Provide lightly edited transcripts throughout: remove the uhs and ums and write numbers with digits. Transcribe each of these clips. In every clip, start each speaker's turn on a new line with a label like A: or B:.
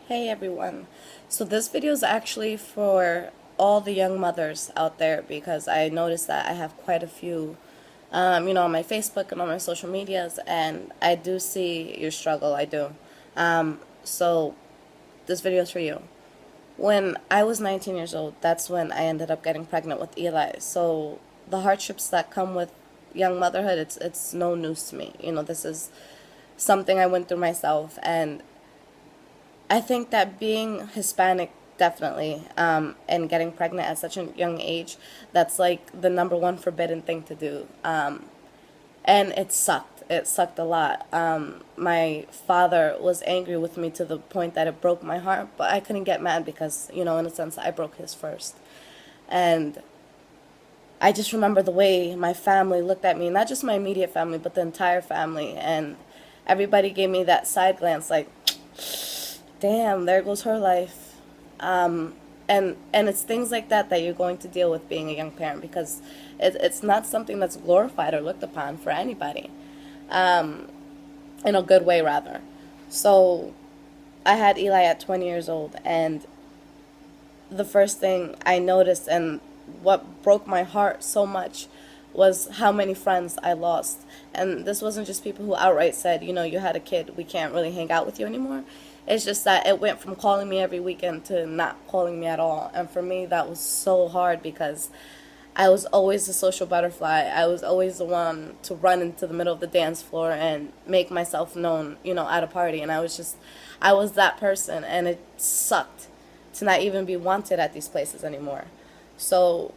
A: Hey everyone. So this video is actually for all the young mothers out there because I noticed that I have quite a few, on my Facebook and on my social medias, and I do see your struggle. I do. So this video is for you. When I was 19 years old, that's when I ended up getting pregnant with Eli. So the hardships that come with young motherhood, it's no news to me. This is something I went through myself, and I think that being Hispanic definitely, and getting pregnant at such a young age, that's like the number one forbidden thing to do. And it sucked. It sucked a lot. My father was angry with me to the point that it broke my heart, but I couldn't get mad because, in a sense, I broke his first. And I just remember the way my family looked at me, not just my immediate family, but the entire family. And everybody gave me that side glance like, damn, there goes her life. And it's things like that that you're going to deal with being a young parent because it's not something that's glorified or looked upon for anybody, in a good way rather. So I had Eli at 20 years old, and the first thing I noticed and what broke my heart so much was how many friends I lost. And this wasn't just people who outright said, you had a kid, we can't really hang out with you anymore. It's just that it went from calling me every weekend to not calling me at all. And for me, that was so hard because I was always the social butterfly. I was always the one to run into the middle of the dance floor and make myself known, at a party. And I was that person. And it sucked to not even be wanted at these places anymore. So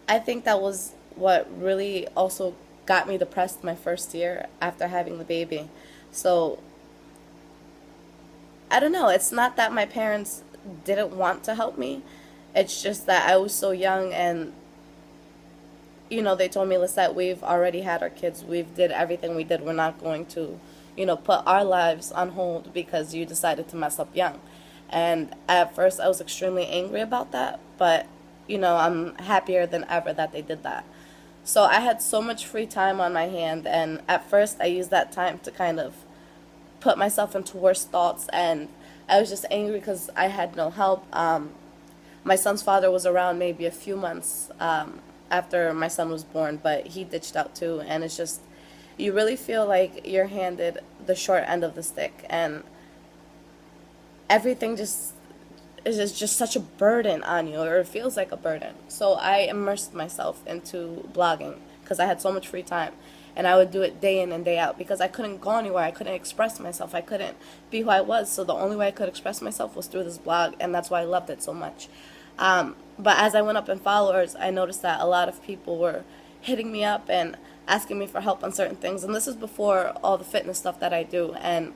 A: I think that was what really also got me depressed my first year after having the baby. So I don't know. It's not that my parents didn't want to help me. It's just that I was so young, and they told me, Lisette, we've already had our kids. We've did everything we did. We're not going to, put our lives on hold because you decided to mess up young. And at first I was extremely angry about that, but I'm happier than ever that they did that. So I had so much free time on my hand, and at first I used that time to kind of put myself into worse thoughts, and I was just angry because I had no help. My son's father was around maybe a few months after my son was born, but he ditched out too, and it's just, you really feel like you're handed the short end of the stick, and everything just is just such a burden on you, or it feels like a burden. So I immersed myself into blogging because I had so much free time. And I would do it day in and day out because I couldn't go anywhere. I couldn't express myself. I couldn't be who I was. So the only way I could express myself was through this blog, and that's why I loved it so much. But as I went up in followers, I noticed that a lot of people were hitting me up and asking me for help on certain things. And this is before all the fitness stuff that I do. And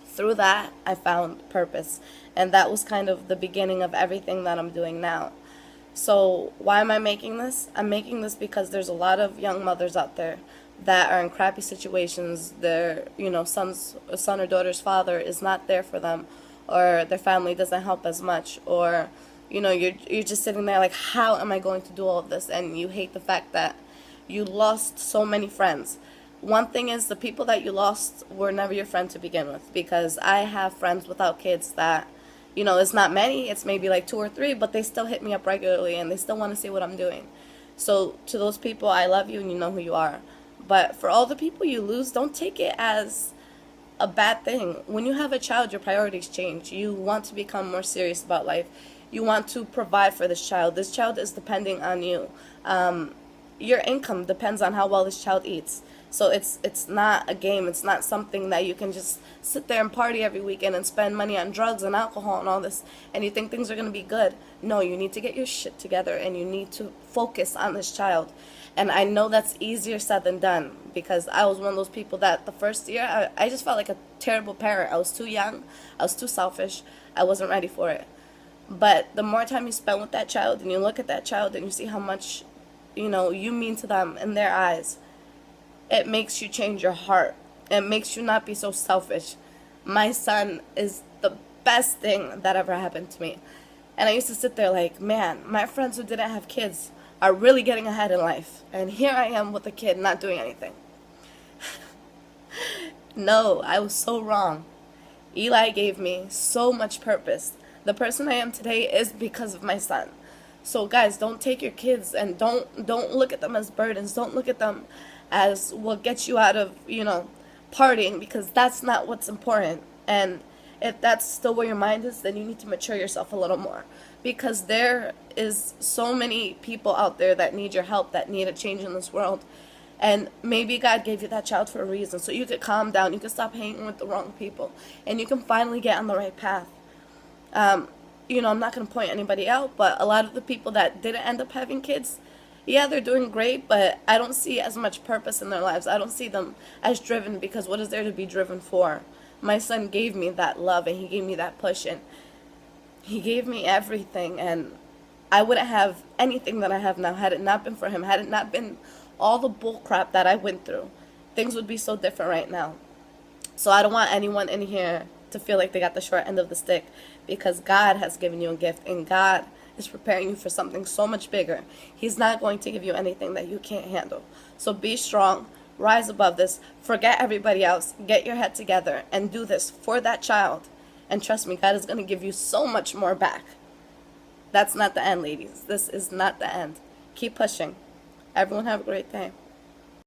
A: through that, I found purpose. And that was kind of the beginning of everything that I'm doing now. So why am I making this? I'm making this because there's a lot of young mothers out there that are in crappy situations. Their, son or daughter's father is not there for them, or their family doesn't help as much, or, you're just sitting there like, how am I going to do all of this? And you hate the fact that you lost so many friends. One thing is, the people that you lost were never your friend to begin with, because I have friends without kids that, it's not many, it's maybe like two or three, but they still hit me up regularly and they still want to see what I'm doing. So to those people, I love you and you know who you are. But for all the people you lose, don't take it as a bad thing. When you have a child, your priorities change. You want to become more serious about life. You want to provide for this child. This child is depending on you. Your income depends on how well this child eats. So it's not a game. It's not something that you can just sit there and party every weekend and spend money on drugs and alcohol and all this, and you think things are going to be good. No, you need to get your shit together and you need to focus on this child. And I know that's easier said than done, because I was one of those people that the first year, I just felt like a terrible parent. I was too young. I was too selfish. I wasn't ready for it. But the more time you spend with that child and you look at that child and you see how much, you mean to them in their eyes, it makes you change your heart. It makes you not be so selfish. My son is the best thing that ever happened to me. And I used to sit there like, man, my friends who didn't have kids are really getting ahead in life. And here I am with a kid not doing anything. No, I was so wrong. Eli gave me so much purpose. The person I am today is because of my son. So guys, don't take your kids and don't look at them as burdens. Don't look at them as what gets you out of, partying, because that's not what's important. And if that's still where your mind is, then you need to mature yourself a little more, because there is so many people out there that need your help, that need a change in this world. And maybe God gave you that child for a reason, so you could calm down, you could stop hanging with the wrong people, and you can finally get on the right path. I'm not going to point anybody out, but a lot of the people that didn't end up having kids, yeah, they're doing great, but I don't see as much purpose in their lives. I don't see them as driven, because what is there to be driven for? My son gave me that love, and he gave me that push, and he gave me everything, and I wouldn't have anything that I have now had it not been for him, had it not been all the bull crap that I went through. Things would be so different right now. So I don't want anyone in here to feel like they got the short end of the stick, because God has given you a gift, and God is preparing you for something so much bigger. He's not going to give you anything that you can't handle. So be strong, rise above this, forget everybody else, get your head together, and do this for that child. And trust me, God is going to give you so much more back. That's not the end, ladies. This is not the end. Keep pushing. Everyone have a great day.